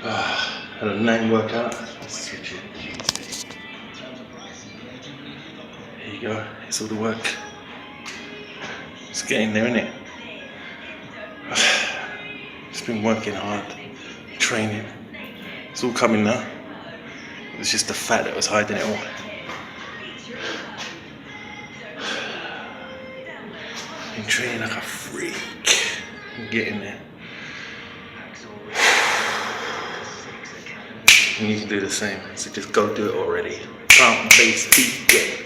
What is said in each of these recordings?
Had a night workout. Let's switch it. There you go. It's all the work. It's getting there, isn't it? It's been working hard, training. It's all coming now. It was just the fat that was hiding it all. Been training like a freak. I'm getting there. And you can do the same, so just go do it already. Plant-based vegan.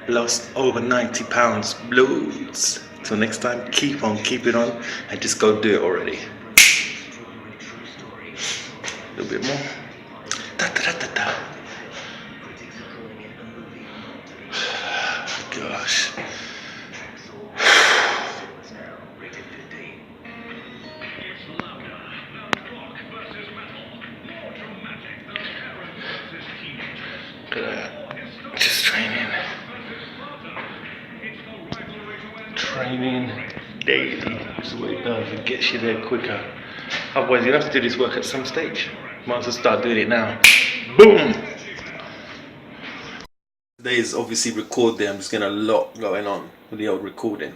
Lost over 90 pounds blues. Till next time, keep on keeping on and just go do it already. A little bit more. Da, da, da, da, da. Gosh. Just training daily is what it does. It gets you there quicker. Otherwise you'll have to do this work at some stage. Might as well start doing it now. Boom! Today is obviously record day. I'm just getting a lot going on with the old recording.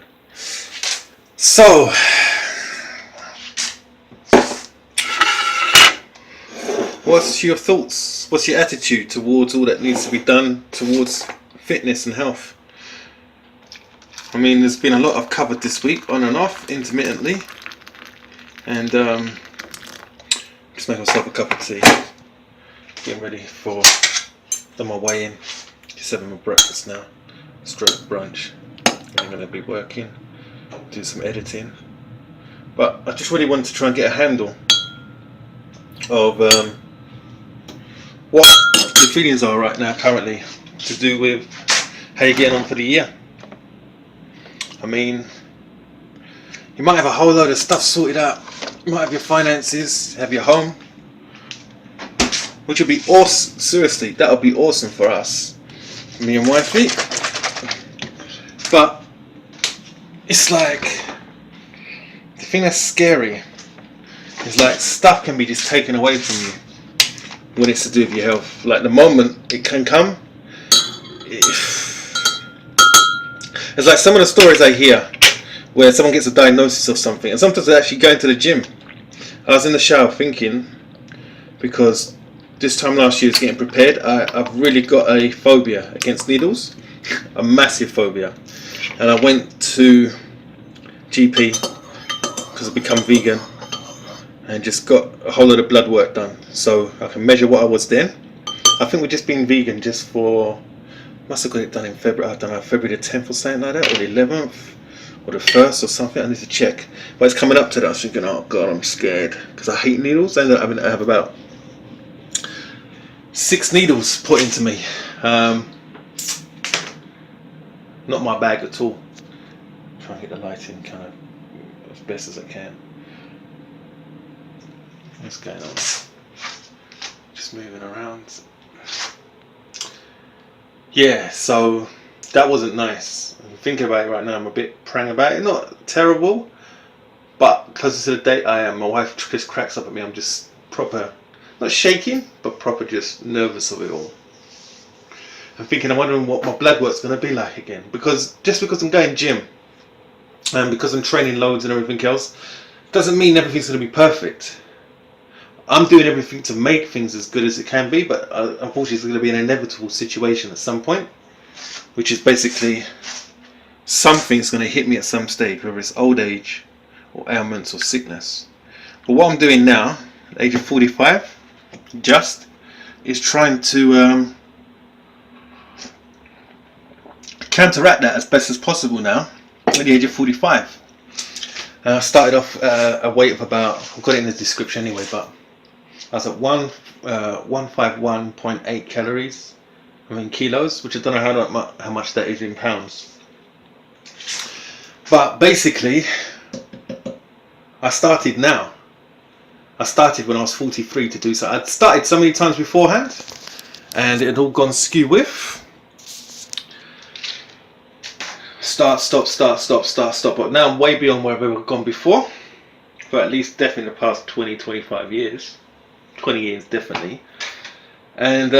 So what's your thoughts? What's your attitude towards all that needs to be done towards fitness and health? I mean, there's been a lot I've covered this week, on and off, intermittently. And just making myself a cup of tea. Getting ready for on my way in. Just having my breakfast now. Stroke brunch. I'm going to be working, do some editing. But I just really wanted to try and get a handle of what the feelings are right now currently to do with how you're getting on for the year. I mean, you might have a whole load of stuff sorted out. You might have your finances, have your home, which would be awesome. Seriously, that would be awesome for us, me and wifey. But it's like, the thing that's scary is like stuff can be just taken away from you when it's to do with your health. Like the moment it can come, it's like some of the stories I hear where someone gets a diagnosis of something, and sometimes they actually go into the gym. I was in the shower thinking, because this time last year I was getting prepared, I've really got a phobia against needles, a massive phobia, and I went to GP because I've become vegan and just got a whole lot of blood work done so I can measure what I was then. I think we've just been vegan just for, must have got it done in February, I don't know, February the 10th or something like that, or the 11th, or the 1st or something. I need to check. But it's coming up to that. I was thinking, oh God, I'm scared, because I hate needles. I ended up having to have about 6 needles put into me. Not my bag at all. Try and get the lighting kind of as best as I can. What's going on? Just moving around. Yeah, so that wasn't nice. I'm thinking about it right now, I'm a bit prang about it. Not terrible, but closer to the date I am. My wife just cracks up at me. I'm just proper, not shaking, but proper just nervous of it all. I'm thinking, I'm wondering what my blood work's going to be like again. Because just because I'm going gym, and because I'm training loads and everything else, doesn't mean everything's going to be perfect. I'm doing everything to make things as good as it can be, but unfortunately it's going to be an inevitable situation at some point, which is basically something's going to hit me at some stage, whether it's old age or ailments or sickness. But what I'm doing now, at the age of 45, just, is trying to counteract that as best as possible now, at the age of 45. I started off a weight of about, I've got it in the description anyway, but I was at 151.8 calories, I mean kilos, which I don't know how much that is in pounds. But basically, I started now. I started when I was 43 to do so. I'd started so many times beforehand, and it had all gone skew with. Start, stop, start, stop, start, stop. But now I'm way beyond where I've ever gone before. for at least definitely the past 20, 25 years. 20 years definitely. And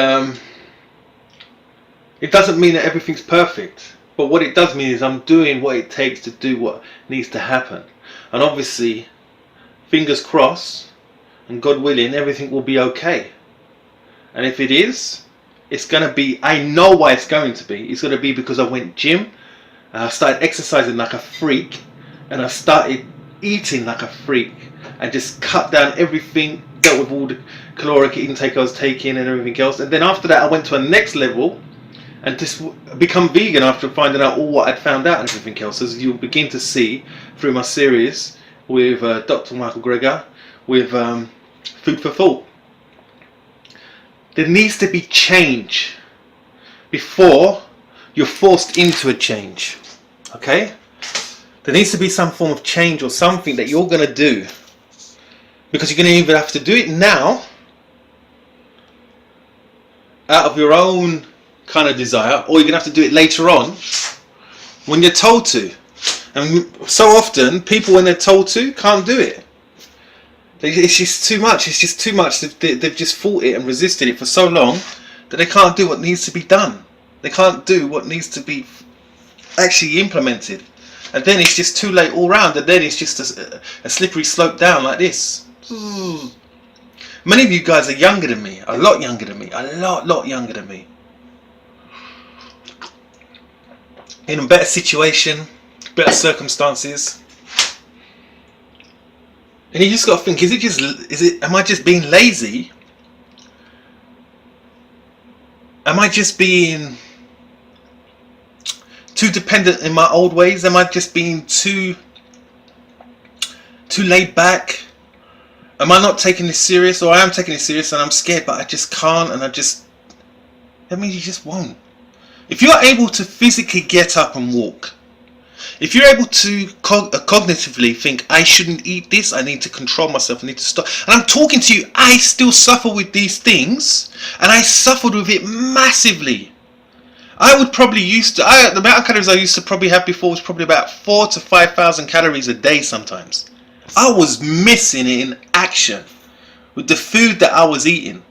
it doesn't mean that everything's perfect, but what it does mean is I'm doing what it takes to do what needs to happen. And obviously, fingers crossed, and God willing, everything will be okay. And if it is, it's going to be, I know why it's going to be. It's going to be because I went gym, and I started exercising like a freak, and I started eating like a freak, and just cut down everything, dealt with all the caloric intake I was taking and everything else. And then after that, I went to a next level and just become vegan after finding out all what I'd found out and everything else. As you'll begin to see through my series with Dr. Michael Greger, with Food for Thought. There needs to be change before you're forced into a change. Okay? There needs to be some form of change or something that you're going to do. Because you're going to either have to do it now, out of your own kind of desire, or you're going to have to do it later on when you're told to. And so often, people when they're told to, can't do it. It's just too much. It's just too much. They've just fought it and resisted it for so long that they can't do what needs to be done. They can't do what needs to be actually implemented. And then it's just too late all round. And then it's just a slippery slope down like this. Many of you guys are younger than me. A lot younger than me. A lot younger than me. In a better situation, better circumstances. And you just got to think, am I just being lazy? Am I just being too dependent in my old ways? Am I just being too laid back? Am I not taking this serious? Or I am taking it serious and I'm scared, but I just can't, and that means you just won't. If you're able to physically get up and walk, if you're able to cognitively think, I shouldn't eat this, I need to control myself, I need to stop. And I'm talking to you, I still suffer with these things, and I suffered with it massively. I would probably the amount of calories I used to probably have before was probably about 4,000 to 5,000 calories a day sometimes. I was missing it in action with the food that I was eating.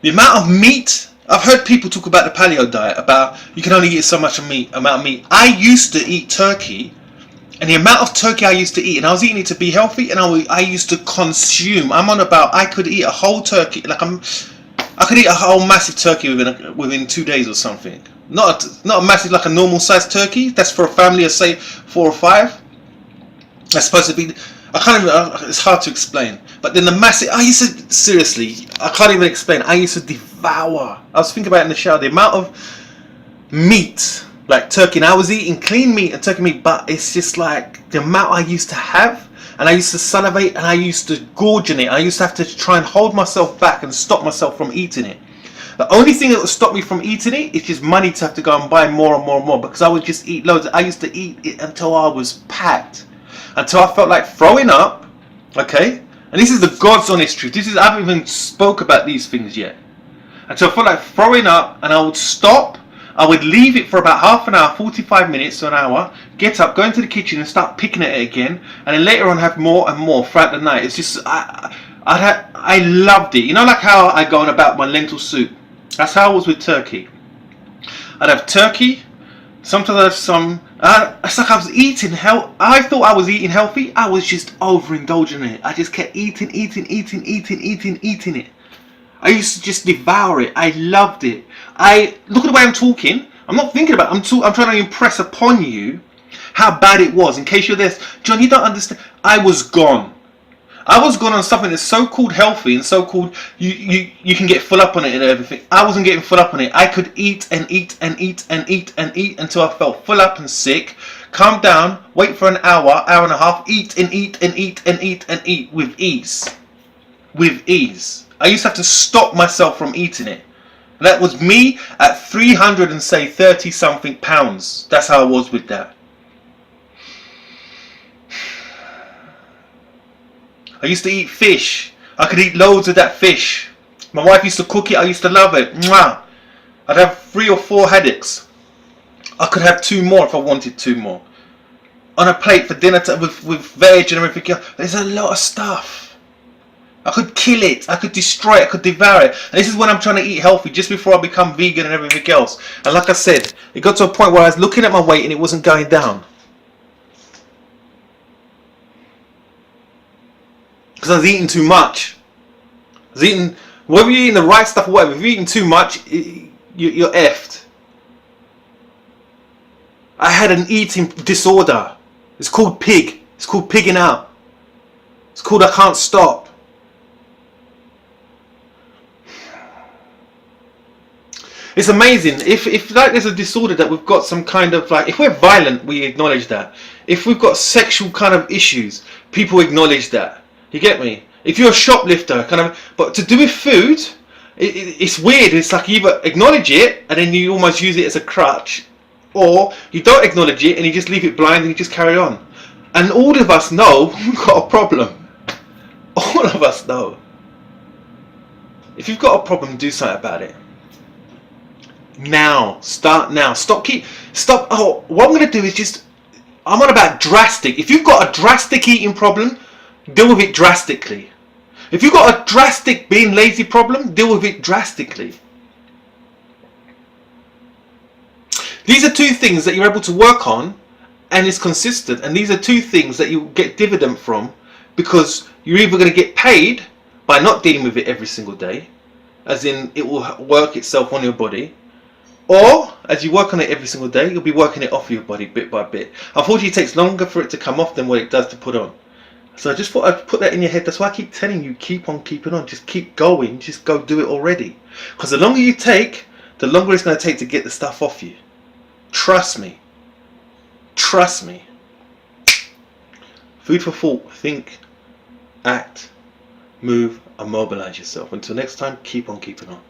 The amount of meat, I've heard people talk about the paleo diet, about you can only eat so much amount of meat. I used to eat turkey, and the amount of turkey I used to eat, and I was eating it to be healthy, and I used to consume. I'm on about, I could eat a whole turkey, I could eat a whole massive turkey within 2 days or something. Not a massive like a normal sized turkey. That's for a family of say 4 or 5. That's supposed to be. I can't even. It's hard to explain. But then the massive. I used to seriously. I can't even explain. I used to devour. I was thinking about it in the shower. The amount of meat, like turkey. And I was eating clean meat and turkey meat, but it's just like the amount I used to have. And I used to salivate, and I used to gorge in it. I used to have to try and hold myself back and stop myself from eating it. The only thing that would stop me from eating it is just money to have to go and buy more and more and more, because I would just eat loads. I used to eat it until I was packed, until I felt like throwing up. Okay, and this is the God's honest truth. I haven't even spoke about these things yet. Until I felt like throwing up, and I would stop. I would leave it for about half an hour, 45 minutes to an hour, get up, go into the kitchen and start picking at it again, and then later on have more and more throughout the night. It's just, I loved it. You know, like how I go on about my lentil soup? That's how I was with turkey. I'd have turkey, sometimes I'd have some, it's like I was eating I thought I was eating healthy. I was just overindulging in it. I just kept eating it. I used to just devour it. I loved it. Look at the way I'm talking. I'm not thinking about it. I'm trying to impress upon you how bad it was. In case you're this, John, you don't understand. I was gone. I was gone on something that's so called healthy and so called you can get full up on it and everything. I wasn't getting full up on it. I could eat and eat until I felt full up and sick. Calm down, wait for an hour and a half, eat and eat with ease. With ease. I used to have to stop myself from eating it. And that was me at 300 and say 30 something pounds. That's how I was with that. I used to eat fish. I could eat loads of that fish. My wife used to cook it. I used to love it. Mwah. I'd have 3 or 4 headaches. I could have 2 more if I wanted 2 more. on a plate for dinner with veg and everything else. There's a lot of stuff. I could kill it, I could destroy it, I could devour it. And this is when I'm trying to eat healthy, just before I become vegan and everything else. And like I said, it got to a point where I was looking at my weight and it wasn't going down. Because I was eating too much. I was eating, whether you're eating the right stuff or whatever, if you're eating too much, you're effed. I had an eating disorder. It's called pig. It's called pigging out. It's called I can't stop. It's amazing. If like there's a disorder that we've got some kind of like, if we're violent, we acknowledge that. If we've got sexual kind of issues, people acknowledge that. You get me? If you're a shoplifter, kind of, but to do with food, it's weird. It's like you either acknowledge it and then you almost use it as a crutch, or you don't acknowledge it and you just leave it blind and you just carry on. And all of us know we've got a problem. All of us know. If you've got a problem, do something about it. Now. Start now. Stop. Oh, what I'm going to do is just, I'm on about drastic. If you've got a drastic eating problem, deal with it drastically. If you've got a drastic being lazy problem, deal with it drastically. These are two things that you're able to work on and it's consistent. And these are two things that you get dividend from, because you're either going to get paid by not dealing with it every single day, as in it will work itself on your body, or as you work on it every single day, you'll be working it off your body bit by bit. Unfortunately, it takes longer for it to come off than what it does to put on. So I just thought I'd put that in your head. That's why I keep telling you, keep on keeping on. Just keep going. Just go do it already. Because the longer you take, the longer it's going to take to get the stuff off you. Trust me. Trust me. Food for thought. Think, act, move, and mobilize yourself. Until next time, keep on keeping on.